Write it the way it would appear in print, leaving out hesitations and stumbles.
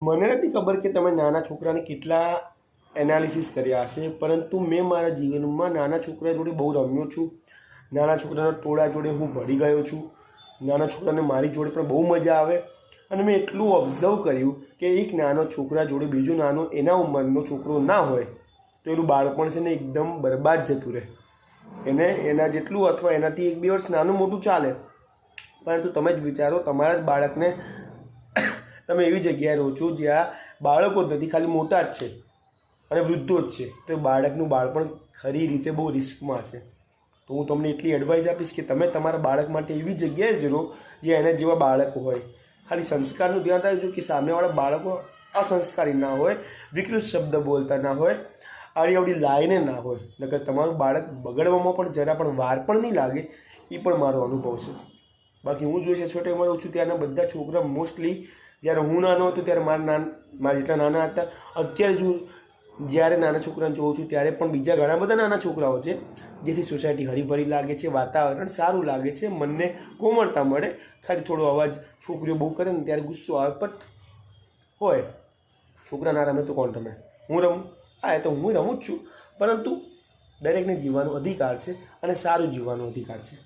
મને નથી ખબર કે તમે નાના છોકરાને કેટલા એનાલિસિસ કર્યા હશે, પરંતુ મેં મારા જીવનમાં નાના છોકરા જોડે બહુ રમ્યો છું. નાના છોકરાના ટોળા જોડે હું ભળી ગયો છું. નાના છોકરાને મારી જોડે પણ બહુ મજા આવે. અને મેં એટલું ઓબ્ઝર્વ કર્યું કે એક નાનો છોકરા જોડે બીજો નાનો એના ઉંમરનો છોકરો ના હોય તો એનું બાળપણ છે ને એકદમ બરબાદ જતું રહે. એને એના જેટલું અથવા એનાથી 1-2 વર્ષ નાનું મોટું ચાલે, પરંતુ તમે જ વિચારો, તમારા જ બાળકને તમે એવી જગ્યાએ રહો છો જ્યાં બાળકો જ નથી, ખાલી મોટા જ છે અને વૃદ્ધો જ છે, તો બાળકનું બાળપણ ખરી રીતે બહુ રિસ્કમાં છે. તો હું તમને એટલી એડવાઇસ આપીશ કે તમે તમારા બાળક માટે એવી જગ્યાએ જ રહો જ્યાં એના જેવા બાળકો હોય. ખાલી સંસ્કારનું ધ્યાન રાખજો કે સામેવાળા બાળકો અસંસ્કારી ના હોય, વિકૃત શબ્દ બોલતા ના હોય, આડી અવડી લાઈને ના હોય. નકર તમારું બાળક બગડવામાં પણ જરા પણ વાર પણ નહીં લાગે. એ પણ મારો અનુભવ છે. બાકી હું જોઈ છે છોટે ઉંમરે છું ત્યારના બધા છોકરા મોસ્ટલી, જ્યારે હું નાનો હતો ત્યારે મારા જેટલા નાના હતા, અત્યારે જો જ્યારે નાના છોકરાને જોઉં છું ત્યારે પણ બીજા ઘણા બધા નાના છોકરાઓ છે, જેથી સોસાયટી હરીભરી લાગે છે, વાતાવરણ સારું લાગે છે, મનને કોમળતા મળે. ખાલી થોડો અવાજ છોકરીઓ બહુ કરે ને ત્યારે ગુસ્સો આવે, પણ હોય છોકરા ના રમે તો કોણ રમે? હું રમું? હા, એ તો હું રમું જ છું, પરંતુ દરેકને જીવવાનો અધિકાર છે અને સારું જીવવાનો અધિકાર છે.